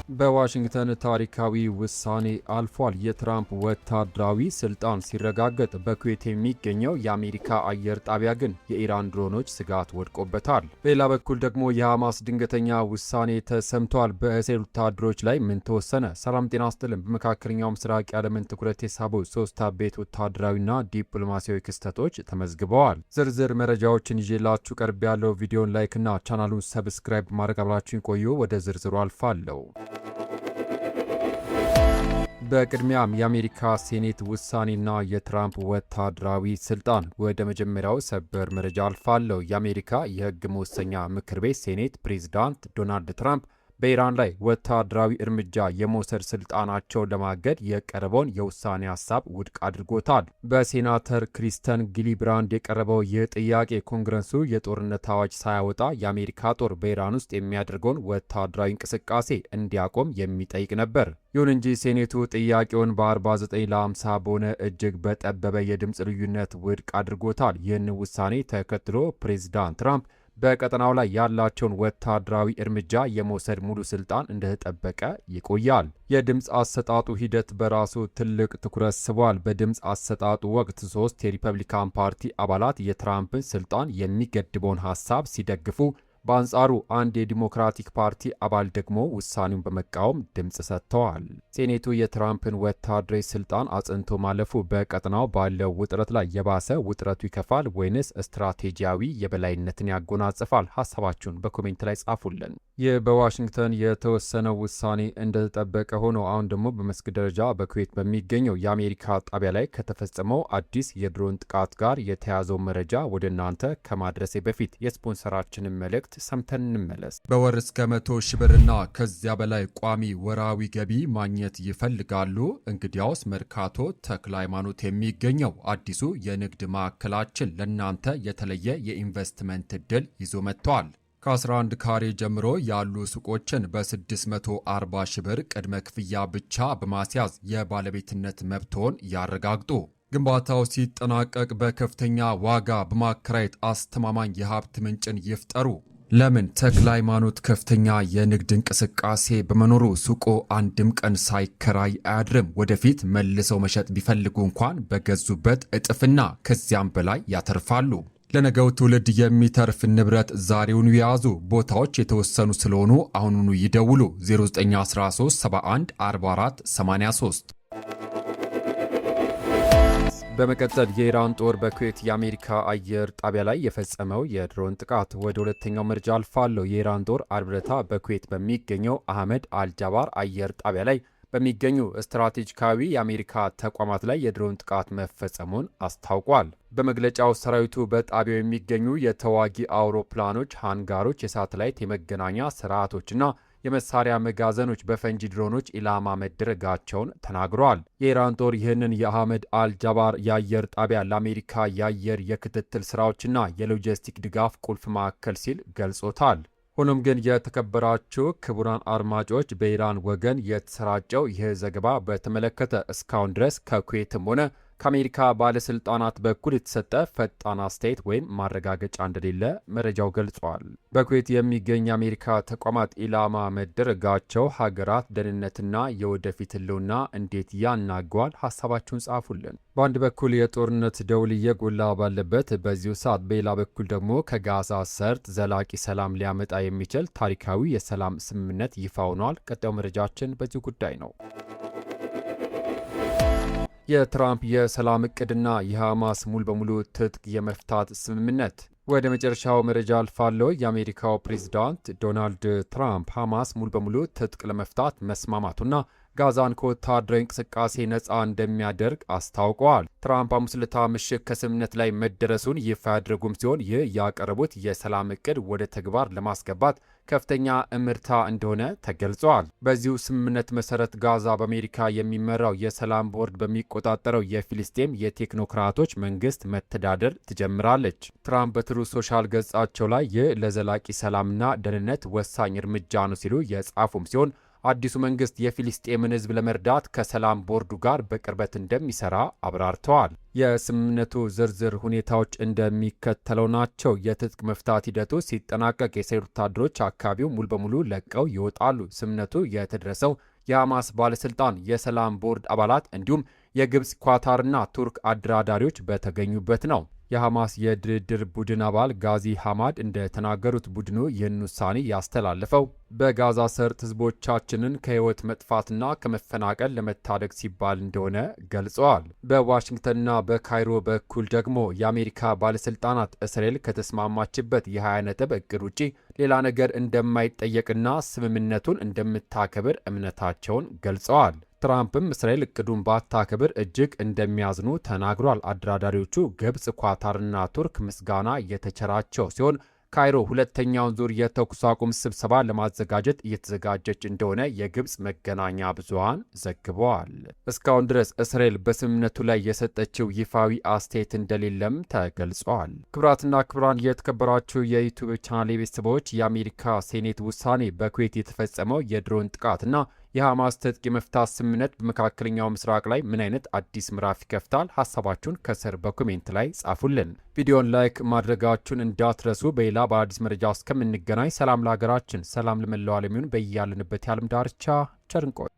በዋሽንግተን ታሪካዊ ውሳኔ አልፏል። የትራምፕ ወታደራዊ ስልጣን ሲረጋገጥ በኩዌት የሚገኘው የአሜሪካ አየር ጣቢያ ግን የኢራን ድሮኖች ስጋት ወድቆበታል። በሌላ በኩል ደግሞ የሐማስ ድንገተኛ ውሳኔ ተሰምቷል። በእስራኤል ወታደሮች ላይ ምን ተወሰነ? ሰላም ጤና ይስጥልን። በመካከለኛው ምስራቅ የዓለምን ትኩረት የሳቡ ሶስት አበይት ወታደራዊና ዲፕሎማሲያዊ ክስተቶች ተመዝግበዋል። ዝርዝር መረጃዎችን ይዤላችሁ ቀርብ ያለው ቪዲዮን ላይክና ቻናሉን ሰብስክራይብ በማድረግ አብራችሁን ቆዩ። ወደ ዝርዝሩ አልፋለሁ። በቅድሚያም የአሜሪካ ሴኔት ውሳኔና የትራምፕ ወታደራዊ ስልጣን። ወደ መጀመሪያው ሰበር መረጃ አልፋለሁ። የአሜሪካ የሕግ መወሰኛ ምክር ቤት ሴኔት ፕሬዝዳንት ዶናልድ ትራምፕ በኢራን ላይ ወታደራዊ እርምጃ የመውሰድ ስልጣናቸውን ለማገድ የቀረበውን የውሳኔ ሀሳብ ውድቅ አድርጎታል። በሴናተር ክሪስተን ጊሊብራንድ የቀረበው ይህ ጥያቄ ኮንግረሱ የጦርነት አዋጅ ሳያወጣ የአሜሪካ ጦር በኢራን ውስጥ የሚያደርገውን ወታደራዊ እንቅስቃሴ እንዲያቆም የሚጠይቅ ነበር። ይሁን እንጂ ሴኔቱ ጥያቄውን በ49 ለ50 በሆነ እጅግ በጠበበ የድምፅ ልዩነት ውድቅ አድርጎታል። ይህን ውሳኔ ተከትሎ ፕሬዝዳንት ትራምፕ በቀጠናው ላይ ያላቸውን ወታደራዊ እርምጃ የመውሰድ ሙሉ ስልጣን እንደተጠበቀ ይቆያል። የድምፅ አሰጣጡ ሂደት በራሱ ትልቅ ትኩረት ስቧል። በድምፅ አሰጣጡ ወቅት ሶስት የሪፐብሊካን ፓርቲ አባላት የትራምፕን ስልጣን የሚገድበውን ሀሳብ ሲደግፉ፣ በአንጻሩ አንድ የዲሞክራቲክ ፓርቲ አባል ደግሞ ውሳኔውን በመቃወም ድምፅ ሰጥተዋል። ሴኔቱ የትራምፕን ወታደራዊ ስልጣን አጽንቶ ማለፉ በቀጠናው ባለው ውጥረት ላይ የባሰ ውጥረቱ ይከፋል ወይንስ ስትራቴጂያዊ የበላይነትን ያጎናጽፋል? ሀሳባችሁን በኮሜንት ላይ ጻፉልን። ይህ በዋሽንግተን የተወሰነው ውሳኔ እንደተጠበቀ ሆኖ አሁን ደግሞ በመስክ ደረጃ በኩዌት በሚገኘው የአሜሪካ ጣቢያ ላይ ከተፈጸመው አዲስ የድሮን ጥቃት ጋር የተያዘው መረጃ ወደ እናንተ ከማድረሴ በፊት የስፖንሰራችንን መልእክት ሰምተን እንመለስ። በወር እስከ 100 ሺህ ብርና ከዚያ በላይ ቋሚ ወራዊ ገቢ ማግኘት ይፈልጋሉ? እንግዲያውስ መርካቶ ተክለ ሃይማኖት የሚገኘው አዲሱ የንግድ ማዕከላችን ለእናንተ የተለየ የኢንቨስትመንት ዕድል ይዞ መጥቷል። ከ11 ካሬ ጀምሮ ያሉ ሱቆችን በ640 ሺህ ብር ቅድመ ክፍያ ብቻ በማስያዝ የባለቤትነት መብትዎን ያረጋግጡ። ግንባታው ሲጠናቀቅ በከፍተኛ ዋጋ በማከራየት አስተማማኝ የሀብት ምንጭን ይፍጠሩ። ለምን? ተክለ ሃይማኖት ከፍተኛ የንግድ እንቅስቃሴ በመኖሩ ሱቆ አንድም ቀን ሳይከራይ አያድርም። ወደፊት መልሰው መሸጥ ቢፈልጉ እንኳን በገዙበት እጥፍና ከዚያም በላይ ያተርፋሉ። ለነገው ትውልድ የሚተርፍ ንብረት ዛሬውኑ የያዙ። ቦታዎች የተወሰኑ ስለሆኑ አሁኑኑ ይደውሉ። 0913 71 44 83። በመቀጠል የኢራን ጦር በኩዌት የአሜሪካ አየር ጣቢያ ላይ የፈጸመው የድሮን ጥቃት። ወደ ሁለተኛው መረጃ አልፋለሁ። የኢራን ጦር አርብ ዕለት በኩዌት በሚገኘው አህመድ አልጃባር አየር ጣቢያ ላይ በሚገኙ ስትራቴጂካዊ የአሜሪካ ተቋማት ላይ የድሮን ጥቃት መፈጸሙን አስታውቋል። በመግለጫው ሰራዊቱ በጣቢያው የሚገኙ የተዋጊ አውሮፕላኖች ሃንጋሮች፣ የሳተላይት የመገናኛ ስርዓቶችና የመሳሪያ መጋዘኖች በፈንጂ ድሮኖች ኢላማ መደረጋቸውን ተናግረዋል። የኢራን ጦር ይህንን የአህመድ አልጃባር የአየር ጣቢያ ለአሜሪካ የአየር የክትትል ስራዎችና የሎጂስቲክ ድጋፍ ቁልፍ ማዕከል ሲል ገልጾታል። ሆኖም ግን የተከበራችሁ ክቡራን አድማጮች፣ በኢራን ወገን የተሰራጨው ይህ ዘገባ በተመለከተ እስካሁን ድረስ ከኩዌትም ሆነ ከአሜሪካ ባለስልጣናት በኩል የተሰጠ ፈጣን አስተያየት ወይም ማረጋገጫ እንደሌለ መረጃው ገልጿል። በኩዌት የሚገኝ የአሜሪካ ተቋማት ኢላማ መደረጋቸው ሀገራት ደህንነትና የወደፊት ህልውና እንዴት ያናገዋል? ሀሳባችሁን ጻፉልን። በአንድ በኩል የጦርነት ደውል እየጎላ ባለበት በዚሁ ሰዓት፣ በሌላ በኩል ደግሞ ከጋዛ ሰርጥ ዘላቂ ሰላም ሊያመጣ የሚችል ታሪካዊ የሰላም ስምምነት ይፋ ሆኗል። ቀጣዩ መረጃችን በዚሁ ጉዳይ ነው። የትራምፕ የሰላም እቅድና የሐማስ ሙሉ በሙሉ ትጥቅ የመፍታት ስምምነት። ወደ መጨረሻው መረጃ አልፋለሁ። የአሜሪካው ፕሬዝዳንት ዶናልድ ትራምፕ ሐማስ ሙሉ በሙሉ ትጥቅ ለመፍታት መስማማቱና ጋዛን ከወታደራዊ እንቅስቃሴ ነፃ እንደሚያደርግ አስታውቀዋል። ትራምፕ ሐሙስ ዕለት ምሽት ከስምምነት ላይ መደረሱን ይፋ ያደረጉም ሲሆን ይህ ያቀረቡት የሰላም እቅድ ወደ ተግባር ለማስገባት ከፍተኛ እምርታ እንደሆነ ተገልጿል። በዚሁ ስምምነት መሰረት ጋዛ በአሜሪካ የሚመራው የሰላም ቦርድ በሚቆጣጠረው የፊልስጤም የቴክኖክራቶች መንግስት መተዳደር ትጀምራለች። ትራምፕ በትሩዝ ሶሻል ገጻቸው ላይ ይህ ለዘላቂ ሰላምና ደህንነት ወሳኝ እርምጃ ነው ሲሉ የጻፉም ሲሆን አዲሱ መንግስት የፊልስጤምን ሕዝብ ለመርዳት ከሰላም ቦርዱ ጋር በቅርበት እንደሚሰራ አብራርተዋል። የስምምነቱ ዝርዝር ሁኔታዎች እንደሚከተለው ናቸው። የትጥቅ መፍታት ሂደቱ ሲጠናቀቅ የእስራኤል ወታደሮች አካባቢው ሙሉ በሙሉ ለቀው ይወጣሉ። ስምምነቱ የተደረሰው የሐማስ ባለስልጣን፣ የሰላም ቦርድ አባላት እንዲሁም የግብፅ፣ ኳታርና ቱርክ አደራዳሪዎች በተገኙበት ነው። የሐማስ የድርድር ቡድን አባል ጋዚ ሐማድ እንደተናገሩት ቡድኑ ይህን ውሳኔ ያስተላለፈው በጋዛ ሰርጥ ህዝቦቻችንን ከህይወት መጥፋትና ከመፈናቀል ለመታደግ ሲባል እንደሆነ ገልጸዋል። በዋሽንግተንና በካይሮ በኩል ደግሞ የአሜሪካ ባለስልጣናት እስራኤል ከተስማማችበት የ20 ነጥብ እቅድ ውጪ ሌላ ነገር እንደማይጠየቅና ስምምነቱን እንደምታከብር እምነታቸውን ገልጸዋል። ትራምፕም እስራኤል እቅዱን ባታከብር እጅግ እንደሚያዝኑ ተናግሯል። አደራዳሪዎቹ ግብፅ፣ ኳታርና ቱርክ ምስጋና የተቸራቸው ሲሆን ካይሮ ሁለተኛውን ዙር የተኩስ አቁም ስብሰባ ለማዘጋጀት እየተዘጋጀች እንደሆነ የግብፅ መገናኛ ብዙሃን ዘግበዋል። እስካሁን ድረስ እስራኤል በስምምነቱ ላይ የሰጠችው ይፋዊ አስተያየት እንደሌለም ተገልጿል። ክቡራትና ክቡራን የተከበራችሁ የዩቲዩብ ቻናል ቤተሰቦች የአሜሪካ ሴኔት ውሳኔ በኩዌት የተፈጸመው የድሮን ጥቃትና የሐማስ ትጥቅ የመፍታት ስምምነት በመካከለኛው ምስራቅ ላይ ምን አይነት አዲስ ምዕራፍ ይከፍታል? ሀሳባችሁን ከስር በኮሜንት ላይ ጻፉልን። ቪዲዮን ላይክ ማድረጋችሁን እንዳትረሱ። በሌላ በአዲስ መረጃ እስከምንገናኝ ሰላም ለሀገራችን፣ ሰላም ለመላው ዓለም ይሁን። በያለንበት የዓለም ዳርቻ ቸር እንቆይ።